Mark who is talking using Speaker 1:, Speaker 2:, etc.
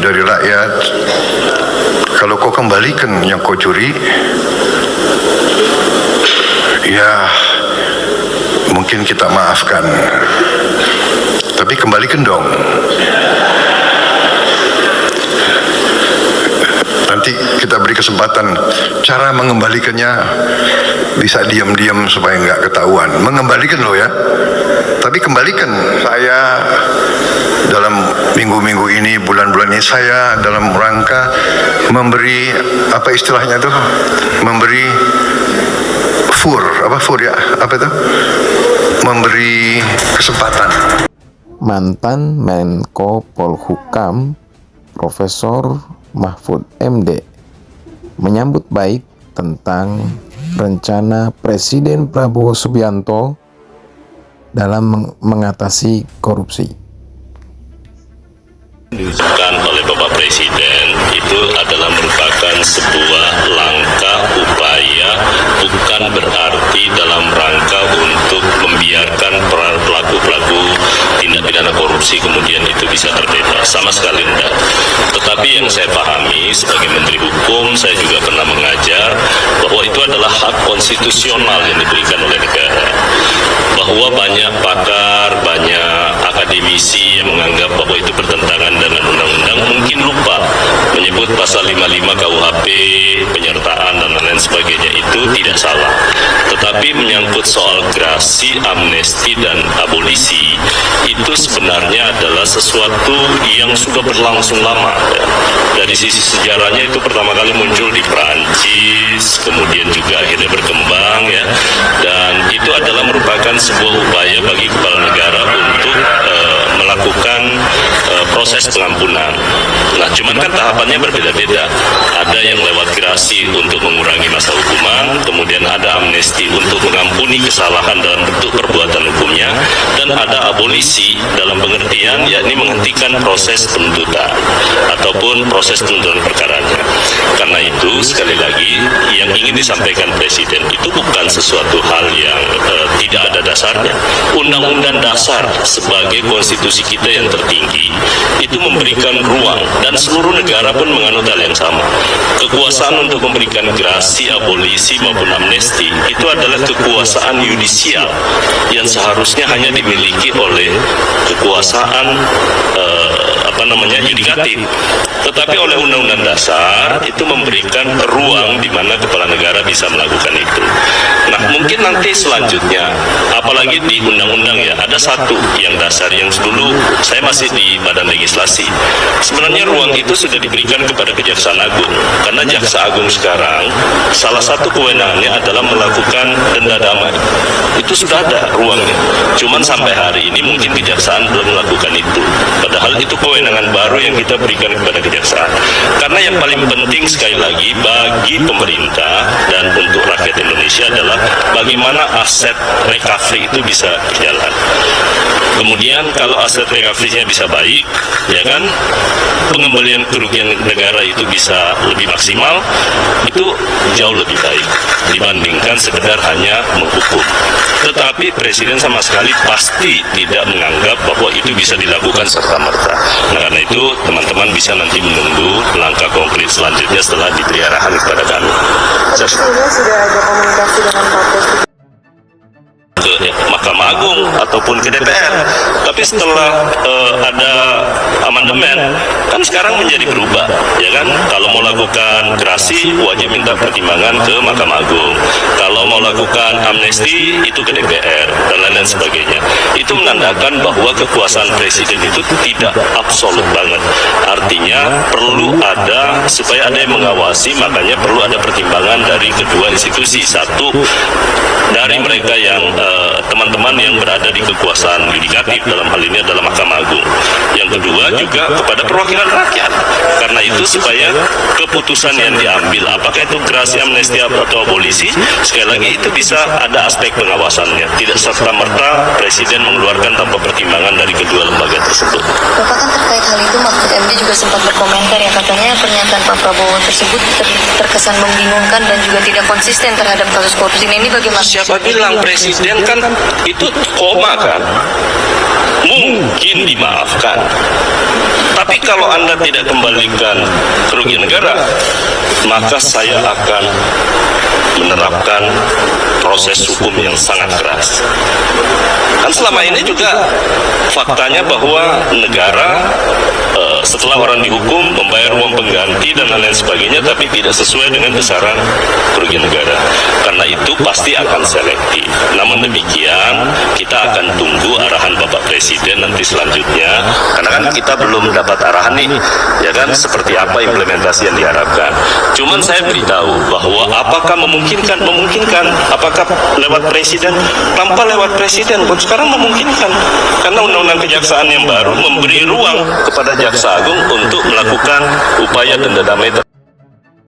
Speaker 1: dari rakyat, kalau kau kembalikan yang kau curi, ya mungkin kita maafkan, tapi kembalikan dong. Nanti kita beri kesempatan cara mengembalikannya, bisa diam-diam supaya nggak ketahuan. Mengembalikan loh ya, tapi kembalikan. Saya dalam minggu-minggu ini, bulan-bulan ini, saya dalam rangka memberi, apa istilahnya tuh, memberi memberi kesempatan.
Speaker 2: Mantan Menko Polhukam Profesor Mahfud MD menyambut baik tentang rencana Presiden Prabowo Subianto dalam mengatasi korupsi.
Speaker 3: Diucapkan oleh Bapak Presiden itu adalah merupakan sebuah langkah upaya, bukan berarti dalam rangka untuk membiarkan pelaku-pelaku tindak pidana korupsi kemudian itu bisa terbebas, sama sekali tidak. Tetapi yang saya pahami sebagai Menteri Hukum, saya juga pernah mengajar bahwa itu adalah hak konstitusional yang diberikan oleh negara, bahwa banyak pakar, banyak akademisi yang menganggap bahwa itu bertentangan dengan undang-undang, mungkin lupa menyebut pasal 55 KUHP, penyertaan dan lain sebagainya, itu tidak salah. Tetapi menyangkut soal grasi, amnesti dan abolisi, itu sebenarnya adalah sesuatu yang sudah berlangsung lama ya. Dari sisi sejarahnya itu pertama kali muncul di Perancis, kemudian juga akhirnya berkembang ya, dan itu adalah merupakan sebuah upaya bagi kepala negara untuk melakukan proses pengampunan. Nah, cuman kan tahapannya berbeda-beda. Ada yang lewat grasi untuk mengurangi masa hukuman, kemudian ada amnesti untuk mengampuni kesalahan dalam bentuk perbuatan hukumnya, dan ada abolisi dalam pengertian yakni menghentikan proses penuntutan ataupun proses penuntutan perkaranya. Karena itu sekali lagi yang ingin disampaikan Presiden itu bukan sesuatu hal yang tidak ada dasarnya. Undang-undang dasar sebagai konstitusi kita yang tertinggi itu memberikan ruang, dan seluruh negara pun menganut hal yang sama. Kekuasaan untuk memberikan grasi, abolisi maupun amnesti itu adalah kekuasaan yudisial yang seharusnya hanya dimiliki oleh kekuasaan yudikatif. Tetapi oleh Undang-Undang Dasar itu memberikan ruang di mana kepala negara bisa melakukan itu. Nah, mungkin nanti selanjutnya, apalagi di undang-undang ya, ada satu yang dasar yang dulu saya masih di Badan Legislasi. Sebenarnya ruang itu sudah diberikan kepada Kejaksaan Agung, karena Jaksa Agung sekarang salah satu kewenangannya adalah melakukan denda damai. Itu sudah ada ruangnya. Cuman sampai hari ini mungkin Kejaksaan belum melakukan itu. Padahal itu kewenangan baru yang kita berikan kepada Kejaksaan. Karena yang paling penting sekali lagi bagi pemerintah dan untuk rakyat Indonesia adalah bagaimana aset recovery itu bisa berjalan. Kemudian kalau aset recovery-nya bisa baik, ya kan, pengembalian kerugian negara itu bisa lebih maksimal, itu jauh lebih baik dibandingkan sekedar hanya menghukum. Tetapi Presiden sama sekali pasti tidak menganggap bahwa itu bisa dilakukan serta-merta. Nah, karena itu teman-teman bisa nanti menunggu langkah konkret selanjutnya setelah diberi arahan kepada kami.
Speaker 4: Sebelumnya sudah ada komunikasi dengan Pak Presiden
Speaker 3: ke Mahkamah Agung ataupun ke DPR, tapi setelah ada amandemen kan sekarang menjadi berubah, ya kan? Kalau mau lakukan grasi wajib minta pertimbangan ke Mahkamah Agung, kalau mau lakukan amnesti itu ke DPR dan lain-lain sebagainya. Itu menandakan bahwa kekuasaan Presiden itu tidak absolut banget. Artinya perlu ada, supaya ada yang mengawasi, makanya perlu ada pertimbangan dari kedua institusi. Satu, dari mereka yang teman-teman yang berada di kekuasaan yudikatif, dalam hal ini adalah Mahkamah Agung. Yang kedua juga kepada perwakilan rakyat. Karena itu supaya keputusan yang diambil, apakah itu grasi, amnesti atau abolisi, sekali lagi itu bisa ada aspek pengawasannya. Tidak serta-merta Presiden mengeluarkan tanpa pertimbangan dari kedua lembaga tersebut.
Speaker 4: Bapak kan terkait hal itu, Mahfud MD juga sempat berkomentar ya, katanya pernyataan Pak Prabowo tersebut terkesan membingungkan dan juga tidak konsisten terhadap kasus korupsi ini. Bagaimana?
Speaker 3: Siapa bilang Presiden kan itu koma kan? Mungkin mungkin dimaafkan. Tapi kalau Anda tidak kembalikan kerugian negara, maka saya akan menerapkan proses hukum yang sangat keras. Kan selama ini juga faktanya bahwa negara setelah orang dihukum membayar uang pengganti dan lain sebagainya, tapi tidak sesuai dengan besaran kerugian negara. Karena itu pasti akan selektif. Namun demikian, kita akan tunggu arahan Bapak Presiden nanti selanjutnya, karena kan kita belum dapat arahan nih, ya kan, seperti apa implementasi yang diharapkan. Cuman saya beritahu bahwa apakah memungkinkan, apakah lewat Presiden, tanpa lewat Presiden pun sekarang memungkinkan, karena Undang-Undang Kejaksaan yang baru memberi ruang kepada Jaksa Agung untuk melakukan upaya denda damai.